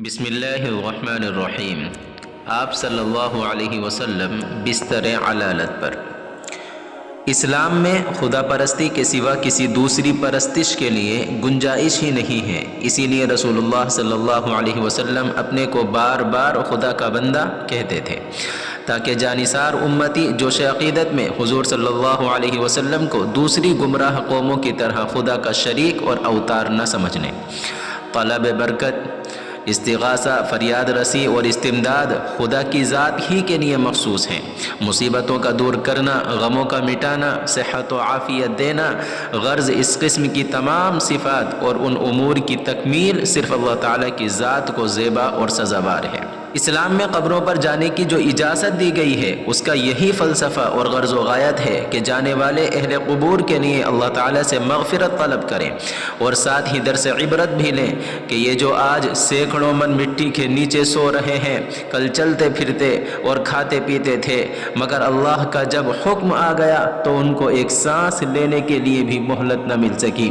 بسم اللہ الرحمن الرحیم۔ آپ صلی اللہ علیہ وسلم بستر علالت پر۔ اسلام میں خدا پرستی کے سوا کسی دوسری پرستش کے لیے گنجائش ہی نہیں ہے، اسی لیے رسول اللہ صلی اللہ علیہ وسلم اپنے کو بار بار خدا کا بندہ کہتے تھے، تاکہ جانثار امتی جوش عقیدت میں حضور صلی اللہ علیہ وسلم کو دوسری گمراہ قوموں کی طرح خدا کا شریک اور اوتار نہ سمجھنے۔ طلب برکت، استغاثہ، فریاد رسی اور استمداد خدا کی ذات ہی کے لیے مخصوص ہیں۔ مصیبتوں کا دور کرنا، غموں کا مٹانا، صحت و عافیت دینا، غرض اس قسم کی تمام صفات اور ان امور کی تکمیل صرف اللہ تعالیٰ کی ذات کو زیبا اور سزاوار ہے۔ اسلام میں قبروں پر جانے کی جو اجازت دی گئی ہے، اس کا یہی فلسفہ اور غرض و غایت ہے کہ جانے والے اہل قبور کے لیے اللہ تعالیٰ سے مغفرت طلب کریں، اور ساتھ ہی درس عبرت بھی لیں کہ یہ جو آج سینکڑوں من مٹی کے نیچے سو رہے ہیں، کل چلتے پھرتے اور کھاتے پیتے تھے، مگر اللہ کا جب حکم آ گیا تو ان کو ایک سانس لینے کے لیے بھی مہلت نہ مل سکی۔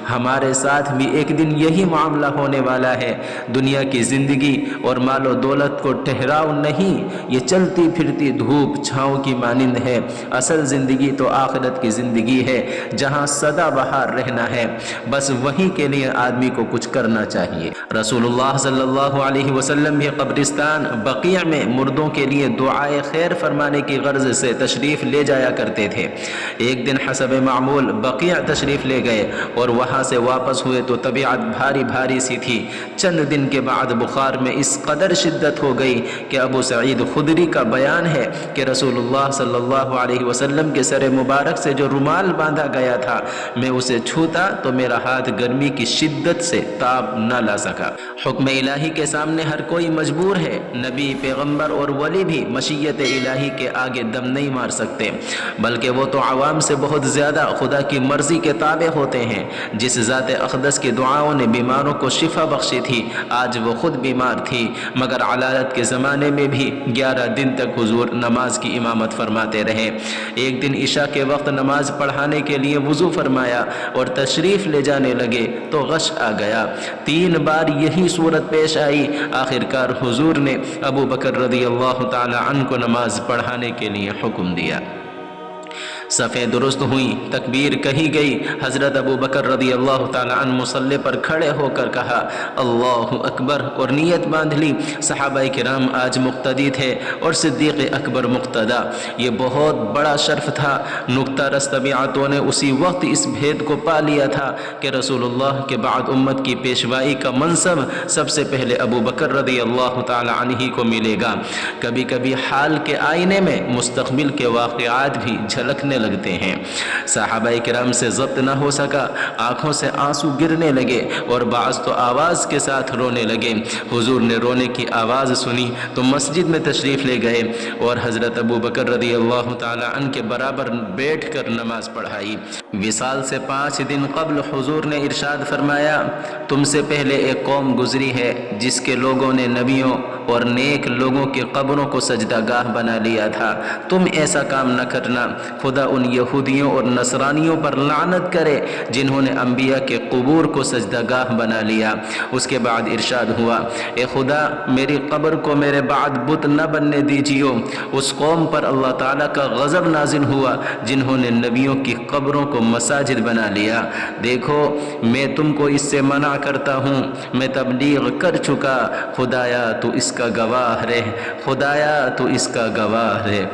ہمارے ساتھ بھی ایک دن یہی معاملہ ہونے والا ہے۔ دنیا کی زندگی اور مال و دولت کو ٹھہراؤ نہیں، یہ چلتی پھرتی دھوپ چھاؤں کی مانند ہے۔ اصل زندگی تو آخرت کی زندگی ہے، جہاں سدا بہار رہنا ہے، بس وہی کے لیے آدمی کو کچھ کرنا چاہیے۔ رسول اللہ صلی اللہ علیہ وسلم بھی قبرستان بقیع میں مردوں کے لیے دعائے خیر فرمانے کی غرض سے تشریف لے جایا کرتے تھے۔ ایک دن حسب معمول بقیع تشریف لے گئے اور وہاں سے واپس ہوئے تو طبیعت بھاری بھاری سی تھی۔ چند دن کے بعد بخار میں اس قدر شدت ہو گئی کہ ابو سعید خدری کا بیان ہے کہ رسول اللہ صلی اللہ علیہ وسلم کے سر مبارک سے جو رومال باندھا گیا تھا، میں اسے چھوتا تو میرا ہاتھ گرمی کی شدت سے تاب نہ لا سکا۔ حکم الہی کے سامنے ہر کوئی مجبور ہے۔ نبی، پیغمبر اور ولی بھی مشیت الہی کے آگے دم نہیں مار سکتے، بلکہ وہ تو عوام سے بہت زیادہ خدا کی مرضی کے تابع ہوتے ہیں۔ جس ذات اقدس کی دعاؤں نے بیماروں کو شفا بخشی تھی، آج وہ خود بیمار تھی، مگر علالت کے زمانے میں بھی 11 دن تک حضور نماز کی امامت فرماتے رہے۔ ایک دن عشاء کے وقت نماز پڑھانے کے لیے وضو فرمایا اور تشریف لے جانے لگے تو غش آ گیا۔ 3 بار یہی صورت پیش آئی۔ آخر کار حضور نے ابو بکر رضی اللہ تعالی عنہ کو نماز پڑھانے کے لیے حکم دیا۔ صفیں درست ہوئیں، تکبیر کہی گئی۔ حضرت ابو بکر رضی اللہ تعالی عنہ مصلی پر کھڑے ہو کر کہا اللہ اکبر اور نیت باندھ لی۔ صحابہ کرام آج مقتدی تھے اور صدیق اکبر مقتدا۔ یہ بہت بڑا شرف تھا۔ نکتہ رس طبیعتوں نے اسی وقت اس بھید کو پا لیا تھا کہ رسول اللہ کے بعد امت کی پیشوائی کا منصب سب سے پہلے ابو بکر رضی اللہ تعالی عنہ ہی کو ملے گا۔ کبھی کبھی حال کے آئینے میں مستقبل کے واقعات بھی جھلکنے لگتے ہیں۔ صحابہ کرام سے ضبط نہ ہو سکا، آنکھوں سے آنسو گرنے لگے اور بعض تو آواز کے ساتھ رونے لگے۔ حضور نے رونے کی آواز سنی تو مسجد میں تشریف لے گئے اور حضرت ابو بکر رضی اللہ تعالی عنہ کے برابر بیٹھ کر نماز پڑھائی۔ وصال سے 5 دن قبل حضور نے ارشاد فرمایا، تم سے پہلے ایک قوم گزری ہے جس کے لوگوں نے نبیوں اور نیک لوگوں کی قبروں کو سجدہ گاہ بنا لیا تھا۔ تم ایسا کام نہ کرنا، خدا ان یہودیوں اور نصرانیوں پر لعنت کرے جنہوں نے انبیاء کے قبور کو سجدہ گاہ بنا لیا۔ اس کے بعد ارشاد ہوا، اے خدا میری قبر کو میرے بعد بت نہ بننے دیجیو۔ اس قوم پر اللہ تعالیٰ کا غضب نازل ہوا جنہوں نے نبیوں کی قبروں کو مساجد بنا لیا۔ دیکھو میں تم کو اس سے منع کرتا ہوں، میں تبلیغ کر چکا، خدایا تو اس کا گواہ رہ، خدایا تو اس کا گواہ رہ۔